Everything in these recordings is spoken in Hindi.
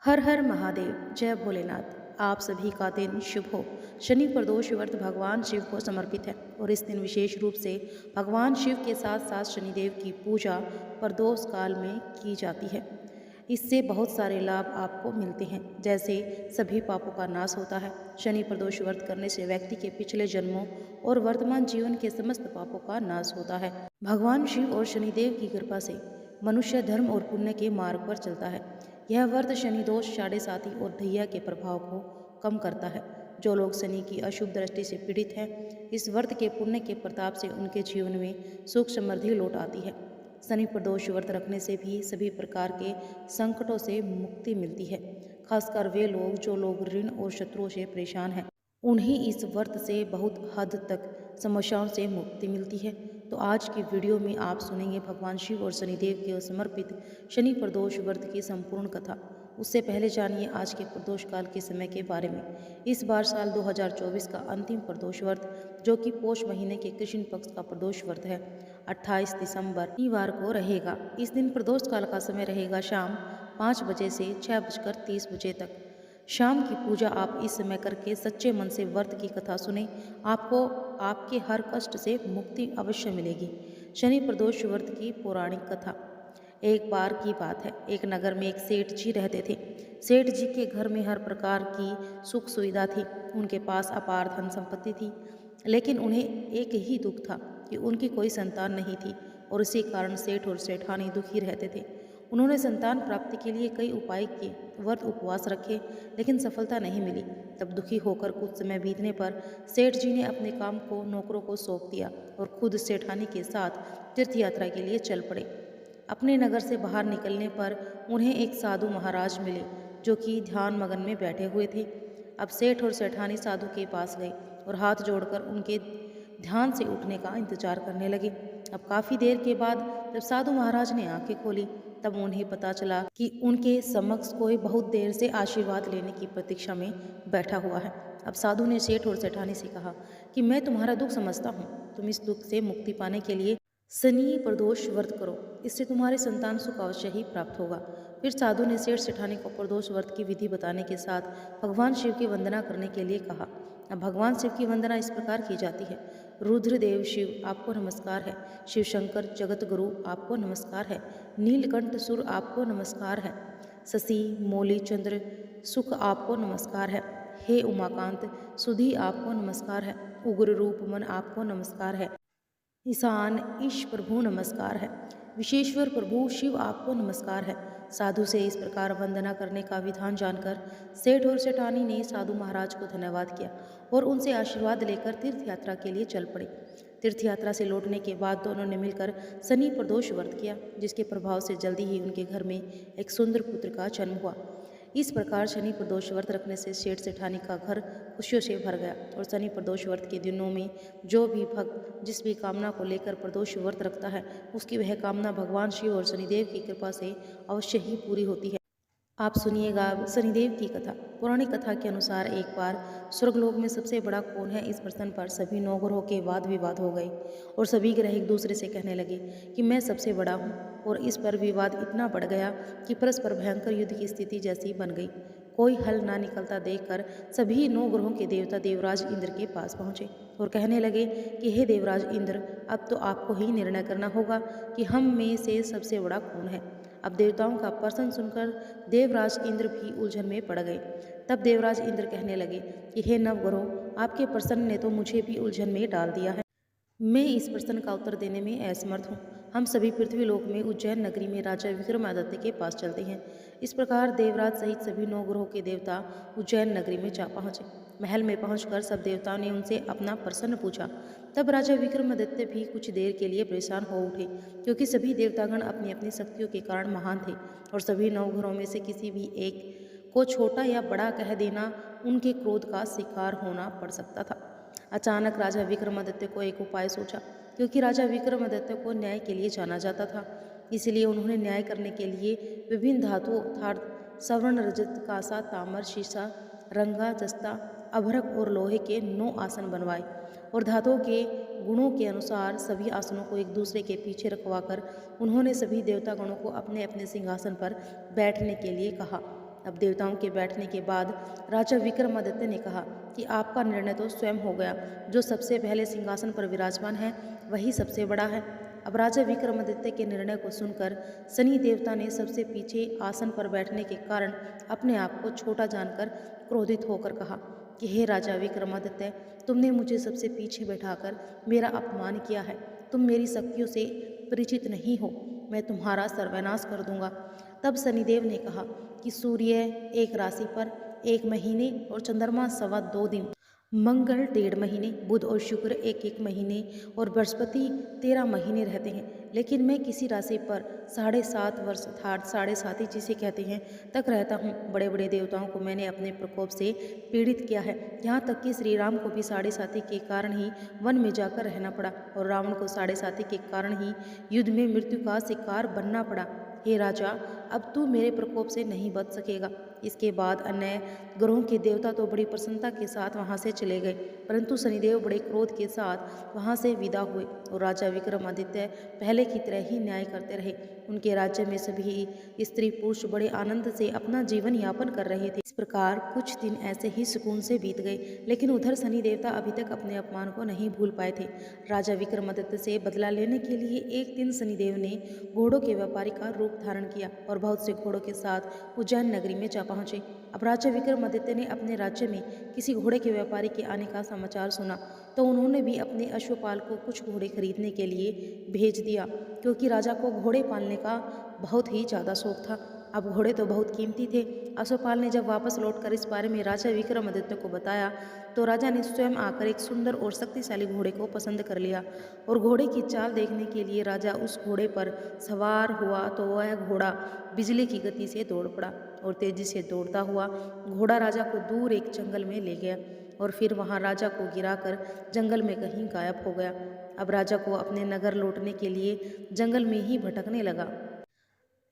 हर हर महादेव, जय भोलेनाथ। आप सभी का दिन शुभ हो। शनि प्रदोष व्रत भगवान शिव को समर्पित है और इस दिन विशेष रूप से भगवान शिव के साथ साथ शनिदेव की पूजा प्रदोष काल में की जाती है। इससे बहुत सारे लाभ आपको मिलते हैं, जैसे सभी पापों का नाश होता है। शनि प्रदोष व्रत करने से व्यक्ति के पिछले जन्मों और वर्तमान जीवन के समस्त पापों का नाश होता है। भगवान शिव और शनिदेव की कृपा से मनुष्य धर्म और पुण्य के मार्ग पर चलता है। यह व्रत शनि दोष, साढ़े साती और दैया के प्रभाव को कम करता है। जो लोग शनि की अशुभ दृष्टि से पीड़ित हैं, इस व्रत के पुण्य के प्रताप से उनके जीवन में सुख समृद्धि लौट आती है। शनि प्रदोष व्रत रखने से भी सभी प्रकार के संकटों से मुक्ति मिलती है। खासकर वे लोग जो लोग ऋण और शत्रुओं से परेशान हैं, उन्हें इस व्रत से बहुत हद तक समस्याओं से मुक्ति मिलती है। तो आज की वीडियो में आप सुनेंगे भगवान शिव और शनिदेव के समर्पित शनि प्रदोष व्रत की संपूर्ण कथा। उससे पहले जानिए आज के प्रदोष काल के समय के बारे में। इस बार साल 2024 का अंतिम प्रदोष व्रत, जो कि पोष महीने के कृष्ण पक्ष का प्रदोष व्रत है, 28 दिसंबर शनिवार को रहेगा। इस दिन प्रदोष काल का समय रहेगा शाम 5 बजे से 6:30 तक। शाम की पूजा आप इस समय करके सच्चे मन से व्रत की कथा सुने, आपको आपके हर कष्ट से मुक्ति अवश्य मिलेगी। शनि प्रदोष व्रत की पौराणिक कथा। एक बार की बात है, एक नगर में एक सेठ जी रहते थे। सेठ जी के घर में हर प्रकार की सुख सुविधा थी। उनके पास अपार धन संपत्ति थी, लेकिन उन्हें एक ही दुख था कि उनकी कोई संतान नहीं थी और इसी कारण सेठ और सेठानी दुखी रहते थे। उन्होंने संतान प्राप्ति के लिए कई उपाय किए, व्रत उपवास रखे, लेकिन सफलता नहीं मिली। तब दुखी होकर कुछ समय बीतने पर सेठ जी ने अपने काम को नौकरों को सौंप दिया और खुद सेठानी के साथ तीर्थ यात्रा के लिए चल पड़े। अपने नगर से बाहर निकलने पर उन्हें एक साधु महाराज मिले, जो कि ध्यान मगन में बैठे हुए थे। अब सेठ और सेठानी साधु के पास गए और हाथ जोड़कर उनके ध्यान से उठने का इंतजार करने लगे। अब काफ़ी देर के बाद जब साधु महाराज ने आंखें खोली, तब उन्हें पता चला कि उनके समक्ष कोई बहुत देर से आशीर्वाद लेने की प्रतीक्षा में बैठा हुआ है। अब साधु ने सेठ और सेठानी से कहा कि मैं तुम्हारा दुख समझता हूँ, तुम इस दुख से मुक्ति पाने के लिए शनि प्रदोष व्रत करो, इससे तुम्हारी संतान सुख अवश्य ही प्राप्त होगा। फिर साधु ने सेठ सेठानी को प्रदोष व्रत की विधि बताने के साथ भगवान शिव की वंदना करने के लिए कहा। अब भगवान शिव की वंदना इस प्रकार की जाती है। रुद्रदेव शिव, आपको नमस्कार है। शिव शंकर जगत गुरु, आपको नमस्कार है। नीलकंठ सुर, आपको नमस्कार है। शशि मोली चंद्र सुख, आपको नमस्कार है। हे उमाकांत सुधी, आपको नमस्कार है। उग्र रूप मन, आपको नमस्कार है। ईशान ईश प्रभु नमस्कार है। विशेश्वर प्रभु शिव, आपको नमस्कार है। साधु से इस प्रकार वंदना करने का विधान जानकर सेठ और सेठानी ने साधु महाराज को धन्यवाद किया और उनसे आशीर्वाद लेकर तीर्थ यात्रा के लिए चल पड़े। तीर्थ यात्रा से लौटने के बाद दोनों ने मिलकर शनि प्रदोष व्रत किया, जिसके प्रभाव से जल्दी ही उनके घर में एक सुंदर पुत्र का जन्म हुआ। इस प्रकार शनि प्रदोष व्रत रखने से सेठ सेठानी का घर खुशियों से भर गया और शनि प्रदोष व्रत के दिनों में जो भी भक्त जिस भी कामना को लेकर प्रदोष व्रत रखता है, उसकी वह कामना भगवान शिव और शनिदेव की कृपा से अवश्य ही पूरी होती है। आप सुनिएगा शनिदेव की कथा। पौराणिक कथा के अनुसार एक बार स्वर्गलोक में सबसे बड़ा कौन है, इस प्रश्न पर सभी 9 ग्रहों के वाद विवाद हो गए और सभी ग्रह एक दूसरे से कहने लगे कि मैं सबसे बड़ा हूँ। और इस पर विवाद इतना बढ़ गया कि परस्पर भयंकर युद्ध की स्थिति जैसी बन गई। कोई हल ना निकलता देखकर सभी 9 ग्रहों के देवता देवराज इंद्र के पास पहुँचे और कहने लगे कि हे देवराज इंद्र, अब तो आपको ही निर्णय करना होगा कि हम में से सबसे बड़ा कौन है। अब देवताओं का प्रश्न सुनकर देवराज इंद्र भी उलझन में पड़ गए। तब देवराज इंद्र कहने लगे कि हे नवग्रहों, आपके प्रश्न ने तो मुझे भी उलझन में डाल दिया है। मैं इस प्रश्न का उत्तर देने में असमर्थ हूँ। हम सभी पृथ्वी लोक में उज्जैन नगरी में राजा विक्रमादित्य के पास चलते हैं। इस प्रकार देवराज सहित सभी 9 ग्रहों के देवता उज्जैन नगरी में जा पहुँचे। महल में पहुंचकर सब देवताओं ने उनसे अपना प्रश्न पूछा। तब राजा विक्रमादित्य भी कुछ देर के लिए परेशान हो उठे, क्योंकि सभी देवतागण अपनी अपनी शक्तियों के कारण महान थे और सभी 9 ग्रहों में से किसी भी एक को छोटा या बड़ा कह देना उनके क्रोध का शिकार होना पड़ सकता था। अचानक राजा विक्रमादित्य को एक उपाय सोचा, क्योंकि राजा विक्रमादित्य को न्याय के लिए जाना जाता था। इसलिए उन्होंने न्याय करने के लिए विभिन्न धातुओं अर्थात स्वर्ण, रजत, कांसा, ताम्र, शीशा, रंगा, जस्ता, अभ्रक और लोहे के 9 आसन बनवाए और धातुओं के गुणों के अनुसार सभी आसनों को एक दूसरे के पीछे रखवाकर उन्होंने सभी देवतागणों को अपने अपने सिंहासन पर बैठने के लिए कहा अब देवताओं के बैठने के बाद राजा विक्रमादित्य ने कहा कि आपका निर्णय तो स्वयं हो गया। जो सबसे पहले सिंहासन पर विराजमान है वही सबसे बड़ा है। अब राजा विक्रमादित्य के निर्णय को सुनकर शनि देवता ने सबसे पीछे आसन पर बैठने के कारण अपने आप को छोटा जानकर क्रोधित होकर कहा कि हे राजा विक्रमादित्य, तुमने मुझे सबसे पीछे बैठाकर मेरा अपमान किया है। तुम मेरी शक्तियों से परिचित नहीं हो, मैं तुम्हारा सर्वनाश कर दूंगा। तब शनिदेव ने कहा कि सूर्य एक राशि पर 1 महीने और चंद्रमा 2.25 दिन, मंगल 1.5 महीने, बुध और शुक्र 1-1 महीने और बृहस्पति 13 महीने रहते हैं। लेकिन मैं किसी राशि पर 7.5 वर्ष अर्थात 7.5 जिसे कहते हैं तक रहता हूँ। बड़े बड़े देवताओं को मैंने अपने प्रकोप से पीड़ित किया है। यहाँ तक कि श्री राम को भी 7.5 के कारण ही वन में जाकर रहना पड़ा और रावण को 7.5 के कारण ही युद्ध में मृत्यु का शिकार बनना पड़ा। हे राजा, अब तू मेरे प्रकोप से नहीं बच सकेगा। इसके बाद अन्य ग्रहों के देवता तो बड़ी प्रसन्नता के साथ वहां से चले गए, परंतु शनिदेव बड़े क्रोध के साथ वहां से विदा हुए और राजा विक्रमादित्य पहले की तरह ही न्याय करते रहे। उनके राज्य में सभी स्त्री पुरुष बड़े आनंद से अपना जीवन यापन कर रहे थे। इस प्रकार कुछ दिन ऐसे ही सुकून से बीत गए, लेकिन उधर शनि देवता अभी तक अपने अपमान को नहीं भूल पाए थे। राजा विक्रमादित्य से बदला लेने के लिए एक दिन शनिदेव ने घोड़ों के व्यापारी का रूप धारण किया और बहुत से घोड़ों के साथ उज्जैन नगरी में जा पहुंचे। अब राजा विक्रमादित्य ने अपने राज्य में किसी घोड़े के व्यापारी के आने का समाचार सुना तो उन्होंने भी अपने अश्वपाल को कुछ घोड़े खरीदने के लिए भेज दिया, क्योंकि राजा को घोड़े पालने का बहुत ही ज़्यादा शौक था। अब घोड़े तो बहुत कीमती थे। अश्वपाल ने जब वापस लौटकर इस बारे में राजा विक्रमादित्य को बताया तो राजा ने स्वयं आकर एक सुंदर और शक्तिशाली घोड़े को पसंद कर लिया और घोड़े की चाल देखने के लिए राजा उस घोड़े पर सवार हुआ तो वह घोड़ा बिजली की गति से दौड़ पड़ा और तेजी से दौड़ता हुआ घोड़ा राजा को दूर एक जंगल में ले गया और फिर वहां राजा को गिराकर जंगल में कहीं गायब हो गया। अब राजा को अपने नगर लौटने के लिए जंगल में ही भटकने लगा,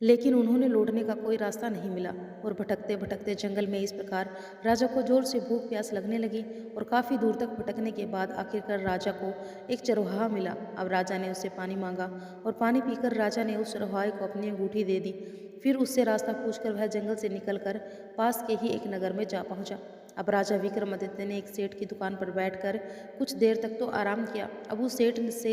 लेकिन उन्होंने लौटने का कोई रास्ता नहीं मिला और भटकते भटकते जंगल में इस प्रकार राजा को जोर से भूख प्यास लगने लगी और काफ़ी दूर तक भटकने के बाद आखिरकार राजा को एक चरवाहा मिला। अब राजा ने उससे पानी मांगा और पानी पीकर राजा ने उस चरवाहे को अपनी अंगूठी दे दी। फिर उससे रास्ता पूछकर वह जंगल से निकलकर पास के ही एक नगर में जा पहुंचा। अब राजा विक्रमादित्य ने एक सेठ की दुकान पर बैठकर कुछ देर तक तो आराम किया। अब उस सेठ से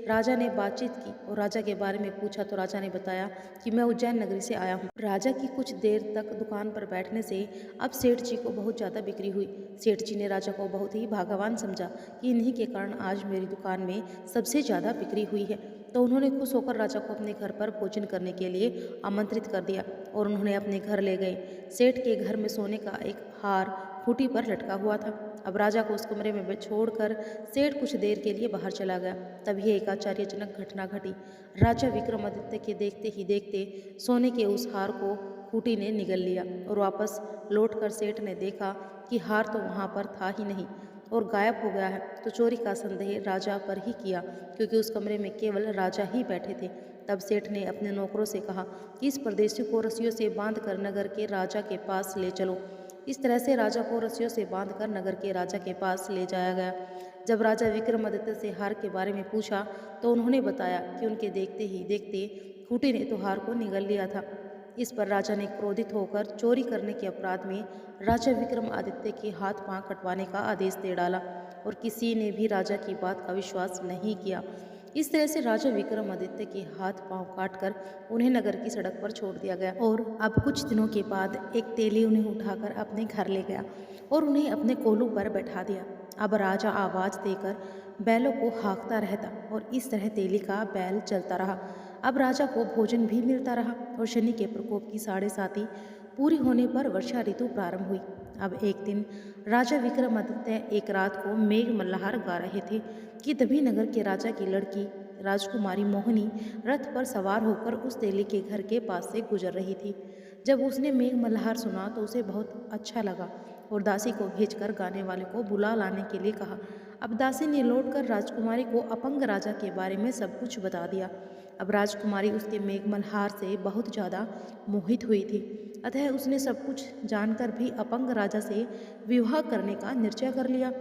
राजा ने बातचीत की और राजा के बारे में पूछा तो राजा ने बताया कि मैं उज्जैन नगरी से आया हूँ। राजा की कुछ देर तक दुकान पर बैठने से अब सेठ जी को बहुत ज़्यादा बिक्री हुई। सेठ जी ने राजा को बहुत ही भाग्यवान समझा कि इन्हीं के कारण आज मेरी दुकान में सबसे ज़्यादा बिक्री हुई है। तो उन्होंने खुश होकर राजा को अपने घर पर भोजन करने के लिए आमंत्रित कर दिया और उन्होंने अपने घर ले गए। सेठ के घर में सोने का एक हार खूंटी पर लटका हुआ था। अब राजा को उस कमरे में छोड़कर सेठ कुछ देर के लिए बाहर चला गया। तभी एक आश्चर्यजनक घटना घटी। राजा विक्रमादित्य के देखते ही देखते सोने के उस हार को खूंटी ने निगल लिया और वापस लौटकर सेठ ने देखा कि हार तो वहाँ पर था ही नहीं और गायब हो गया है। तो चोरी का संदेह राजा पर ही किया, क्योंकि उस कमरे में केवल राजा ही बैठे थे। तब सेठ ने अपने नौकरों से कहा कि इस परदेशी को रस्सियों से बांधकर नगर के राजा के पास ले चलो। इस तरह से राजा को रस्सियों से बांधकर नगर के राजा के पास ले जाया गया। जब राजा विक्रमादित्य से हार के बारे में पूछा तो उन्होंने बताया कि उनके देखते ही देखते खूंटी ने तो हार को निगल लिया था। इस पर राजा ने क्रोधित होकर चोरी करने के अपराध में राजा विक्रमादित्य के हाथ पांव कटवाने का आदेश दे डाला और किसी ने भी राजा की बात का विश्वास नहीं किया। इस तरह से राजा विक्रमादित्य के हाथ पांव काटकर उन्हें नगर की सड़क पर छोड़ दिया गया। और अब कुछ दिनों के बाद एक तेली उन्हें उठाकर अपने घर ले गया और उन्हें अपने कोलू पर बैठा दिया। अब राजा आवाज़ देकर बैलों को हाँकता रहता और इस तरह तेली का बैल चलता रहा। अब राजा को भोजन भी मिलता रहा और शनि के प्रकोप की 7.5 पूरी होने पर वर्षा ऋतु प्रारंभ हुई। अब एक दिन राजा विक्रमादित्य एक रात को मेघ मल्हार गा रहे थे कि तभी नगर के राजा की लड़की राजकुमारी मोहिनी रथ पर सवार होकर उस तेली के घर के पास से गुजर रही थी। जब उसने मेघ मल्हार सुना तो उसे बहुत अच्छा लगा और दासी को भेजकर गाने वाले को बुला लाने के लिए कहा। अब दासी ने लौटकर राजकुमारी को अपंग राजा के बारे में सब कुछ बता दिया। अब राजकुमारी उसके मेघ मल्हार से बहुत ज़्यादा मोहित हुई थी, अतः उसने सब कुछ जानकर भी अपंग राजा से विवाह करने का निश्चय कर लिया।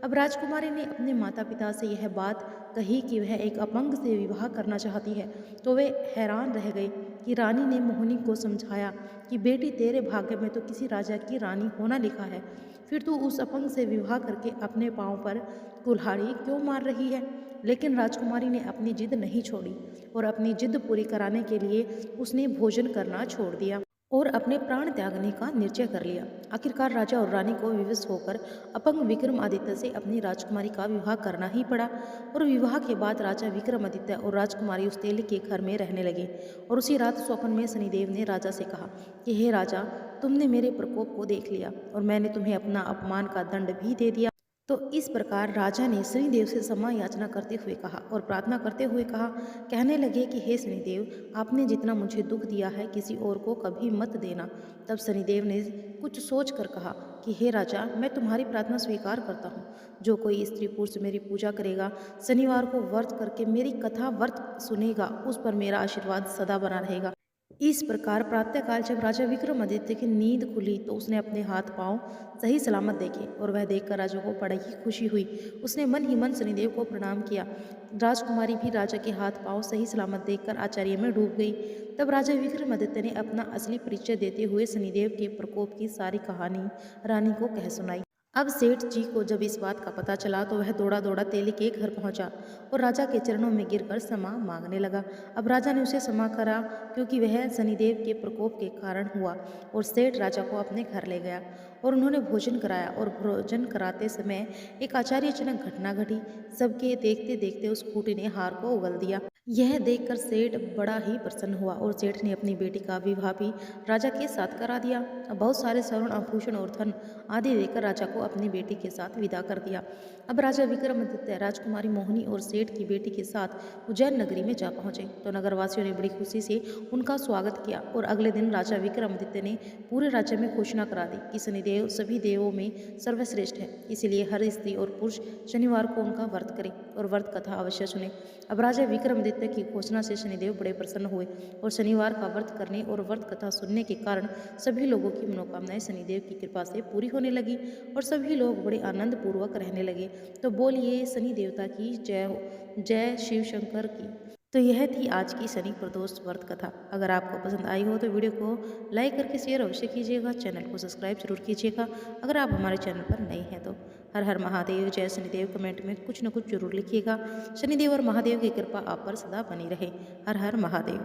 अब राजकुमारी ने अपने माता पिता से यह बात कही कि वह एक अपंग से विवाह करना चाहती है तो वे हैरान रह गए कि रानी ने मोहिनी को समझाया कि बेटी तेरे भाग्य में तो किसी राजा की रानी होना लिखा है, फिर तू उस अपंग से विवाह करके अपने पाँव पर कुल्हाड़ी क्यों मार रही है। लेकिन राजकुमारी ने अपनी जिद नहीं छोड़ी और अपनी जिद पूरी कराने के लिए उसने भोजन करना छोड़ दिया और अपने प्राण त्यागने का निश्चय कर लिया। आखिरकार राजा और रानी को विवश होकर अपंग विक्रमादित्य से अपनी राजकुमारी का विवाह करना ही पड़ा और विवाह के बाद राजा विक्रमादित्य और राजकुमारी उस तेली के घर में रहने लगे। और उसी रात स्वप्न में शनिदेव ने राजा से कहा कि हे राजा, तुमने मेरे प्रकोप को देख लिया और मैंने तुम्हें अपना अपमान का दंड भी दे दिया। तो इस प्रकार राजा ने शनिदेव से क्षमा याचना करते हुए कहा और प्रार्थना करते हुए कहा, कहने लगे कि हे शनिदेव, आपने जितना मुझे दुख दिया है किसी और को कभी मत देना। तब शनिदेव ने कुछ सोच कर कहा कि हे राजा, मैं तुम्हारी प्रार्थना स्वीकार करता हूँ। जो कोई स्त्री पुरुष मेरी पूजा करेगा, शनिवार को व्रत करके मेरी कथा व्रत सुनेगा, उस पर मेरा आशीर्वाद सदा बना रहेगा। इस प्रकार प्रातःकाल जब राजा विक्रमादित्य की नींद खुली तो उसने अपने हाथ पांव सही सलामत देखे और वह देखकर राजा को बड़ी ही खुशी हुई। उसने मन ही मन शनिदेव को प्रणाम किया। राजकुमारी भी राजा के हाथ पांव सही सलामत देखकर आश्चर्य में डूब गई। तब राजा विक्रमादित्य ने अपना असली परिचय देते हुए शनिदेव के प्रकोप की सारी कहानी रानी को कह सुनाई। अब सेठ जी को जब इस बात का पता चला तो वह दौड़ा दौड़ा तेली के घर पहुंचा और राजा के चरणों में गिरकर क्षमा मांगने लगा। अब राजा ने उसे क्षमा करा क्योंकि वह शनिदेव के प्रकोप के कारण हुआ और सेठ राजा को अपने घर ले गया और उन्होंने भोजन कराया और भोजन कराते समय एक आश्चर्यजनक घटना घटी। सबके देखते देखते उस खूंटी ने हार को उगल दिया। यह देखकर सेठ बड़ा ही प्रसन्न हुआ और सेठ ने अपनी बेटी का विवाह भी राजा के साथ करा दिया। अब बहुत सारे स्वर्ण आभूषण और धन आदि देकर राजा को अपनी बेटी के साथ विदा कर दिया। अब राजा विक्रमादित्य राजकुमारी मोहिनी और सेठ की बेटी के साथ उज्जैन नगरी में जा पहुंचे तो नगरवासियों ने बड़ी खुशी से उनका स्वागत किया और अगले दिन राजा विक्रमादित्य ने पूरे राज्य में घोषणा करा दी कि शनिदेव सभी देवों में सर्वश्रेष्ठ है, इसलिए हर स्त्री और पुरुष शनिवार को उनका व्रत करे और व्रत कथा अवश्य सुने। अब राजा विक्रमादित्य की घोषणा से शनिदेव बड़े प्रसन्न हुए और शनिवार का व्रत करने और व्रत कथा सुनने के कारण सभी लोगों की मनोकामनाएं शनिदेव की कृपा से पूरी होने लगी और सभी लोग बड़े आनंद पूर्वक रहने लगे। तो बोलिए शनि देवता की जय हो, जय शिव शंकर की। तो यह थी आज की शनि प्रदोष व्रत कथा। अगर आपको पसंद आई हो तो वीडियो को लाइक करके शेयर अवश्य कीजिएगा, चैनल को सब्सक्राइब जरूर कीजिएगा अगर आप हमारे चैनल पर नए हैं तो। हर हर महादेव, जय शनिदेव कमेंट में कुछ न कुछ जरूर लिखिएगा। शनिदेव और महादेव की कृपा आप पर सदा बनी रहे। हर हर महादेव।